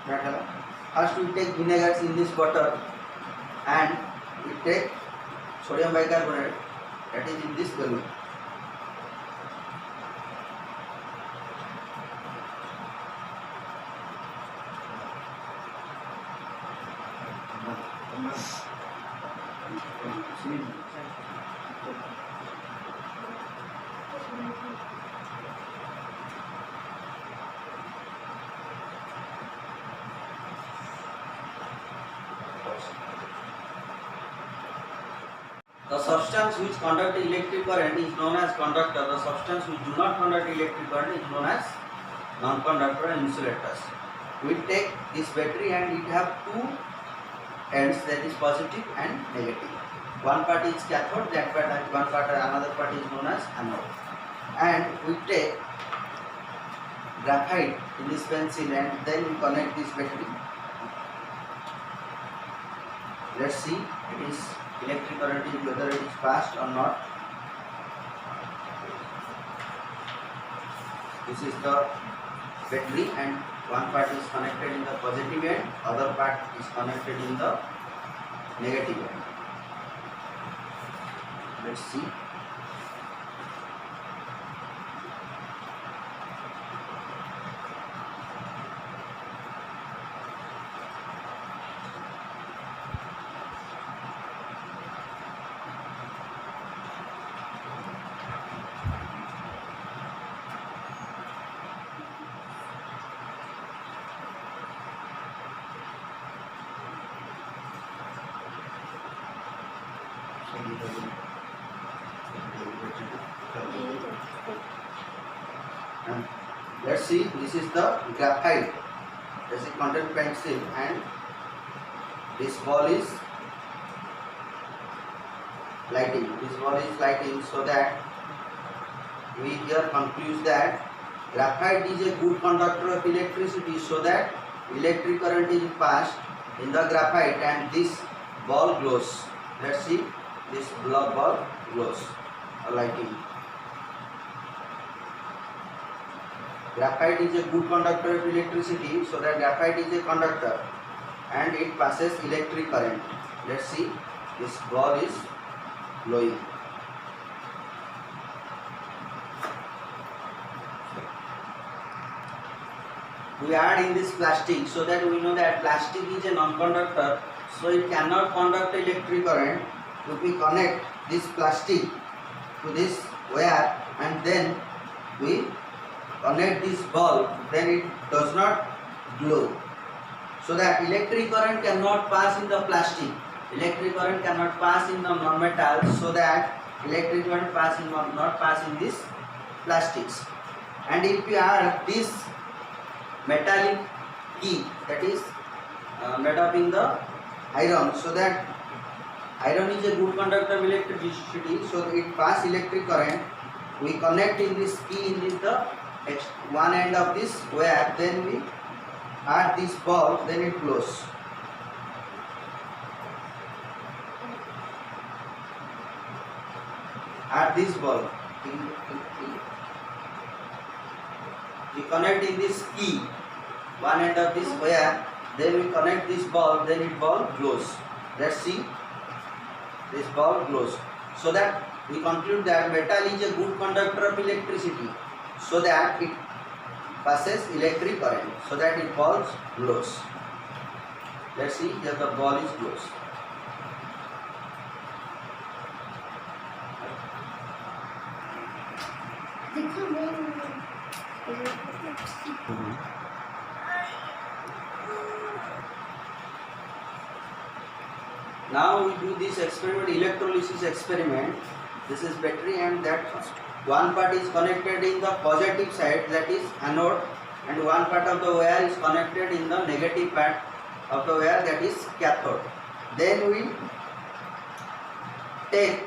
First we take vinegars in this water and we take sodium bicarbonate that is in this balloon. The substance which conduct electric current is known as conductor. The substance which do not conduct electric current is known as non-conductor and insulators. We take this battery and it have two ends, that is positive and negative. One part is cathode, that part one part another part is known as anode. And we take graphite in this pencil and then we connect this battery. Let's see it is electric current is whether it is passed or not. This is the battery and one part is connected in the positive end, other part is connected in the negative end. Let's see. And let's see, this is the graphite, this is content pencil and this ball is lighting. This ball is lighting, so that we here conclude that graphite is a good conductor of electricity, so that electric current is passed in the graphite and this ball glows. Let's see, this ball glows or lighting. Graphite is a good conductor of electricity, so that graphite is a conductor and it passes electric current. Let's see, this ball is glowing. We add in this plastic, so that we know that plastic is a non-conductor, so it cannot conduct electric current. If we connect this plastic to this wire and then we connect this bulb, then it does not glow. So that electric current cannot pass in the plastic. Electric current cannot pass in the non-metal, so that electric current not pass in this plastics. And if we add this metallic key, that is made up in the iron, so that iron is a good conductor of electricity, so it pass electric current. We connect in this key in this the one end of this wire, then we add this bulb, then it glows. Add this bulb. We connect in this key, one end of this wire, then we connect this bulb, then it bulb glows. Let's see, this bulb glows. So that we conclude that metal is a good conductor of electricity, so that it passes electric current, so that it bulb glows. Let's see, here the bulb is glows. Now we do this experiment, electrolysis experiment. This is battery and that one part is connected in the positive side, that is anode, and one part of the wire is connected in the negative part of the wire, that is cathode. Then we take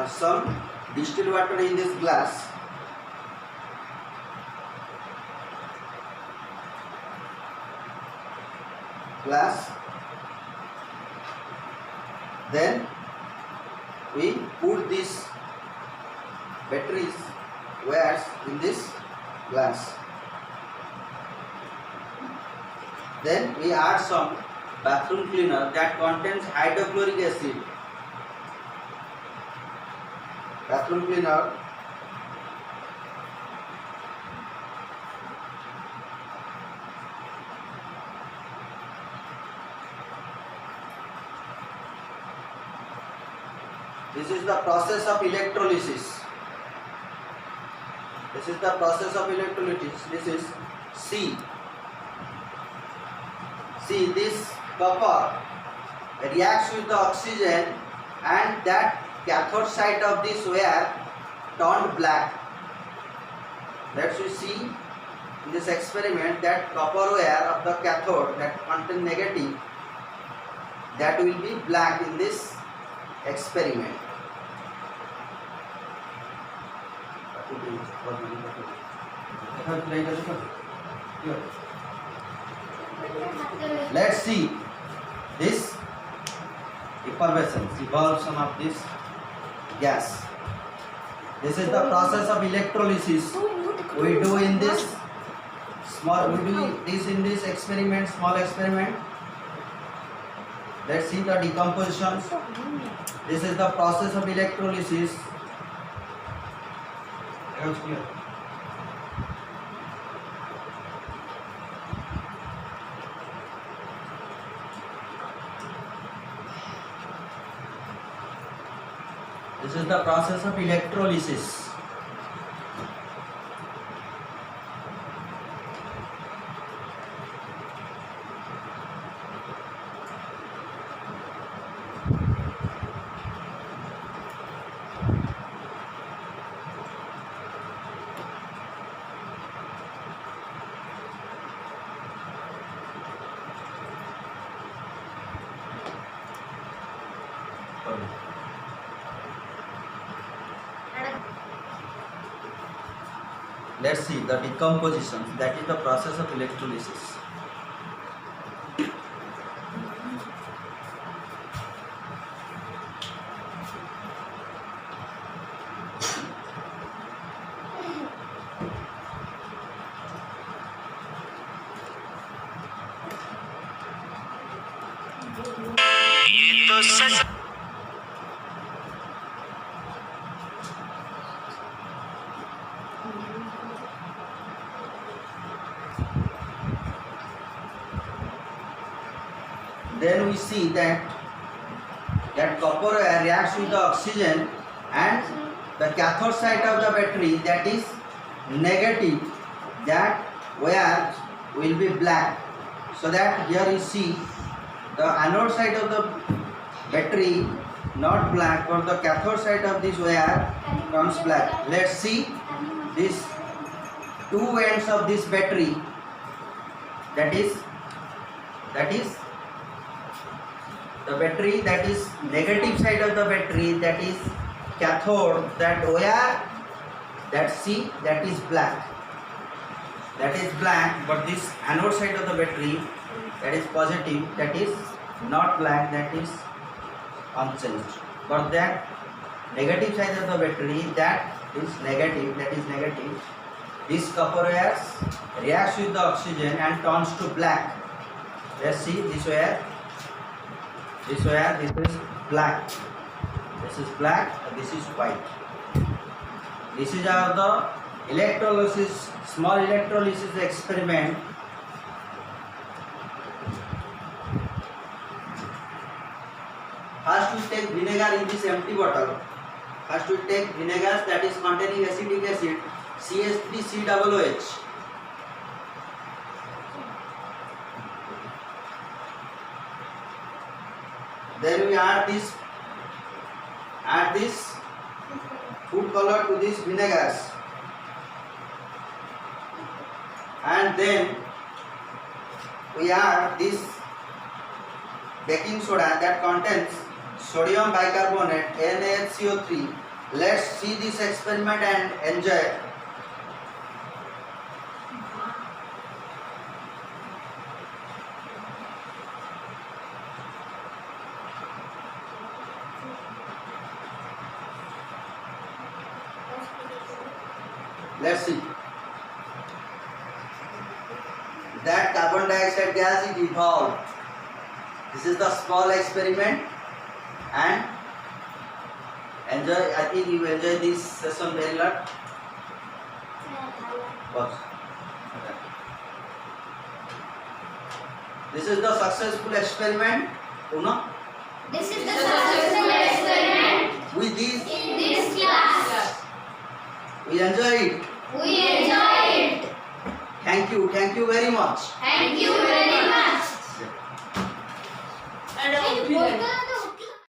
some distilled water in this glass. Then we put these batteries wires in this glass. Then we add some bathroom cleaner that contains hydrochloric acid. Bathroom cleaner this is the process of electrolysis. This is the process of electrolysis. This is C. See, this copper reacts with the oxygen and that cathode side of this wire turned black. Let's see in this experiment that copper wire of the cathode that contain negative, that will be black in this experiment. Let's see this effervescence, evolution of this gas. This is the process of electrolysis. We do in this experiment, small experiment. Let's see the decomposition. This is the process of electrolysis. This is the process of electrolysis. Let's see the decomposition, that is the process of electrolysis. Then we see that copper reacts with the oxygen and the cathode side of the battery, that is negative, that wire will be black. So that here you see the anode side of the battery not black, but the cathode side of this wire comes black. Let's see these two ends of this battery, that is the battery, that is negative side of the battery, that is cathode, that wire, that C, that is black. That is black, but this anode side of the battery, that is positive, that is not black, that is unchanged. But that negative side of the battery, that is negative, this copper wire reacts with the oxygen and turns to black. Let's see this wire. This wire, this is black. This is black, this is white. This is our the electrolysis, small electrolysis experiment. First we take vinegar in this empty bottle. First we take vinegar that is containing acetic acid, CH3COOH. Then we add this food color to this vinegars, and then we add this baking soda that contains sodium bicarbonate, NaHCO3. Let's see this experiment and enjoy. Let's see that carbon dioxide dioxide gas is evolved. This is the small experiment, and enjoy. I think you enjoy this session very lot. Okay. This is the successful experiment. Uno. This is the successful experiment With this, in this class. we enjoy it. We enjoy it. Thank you very much. Thank you very much. And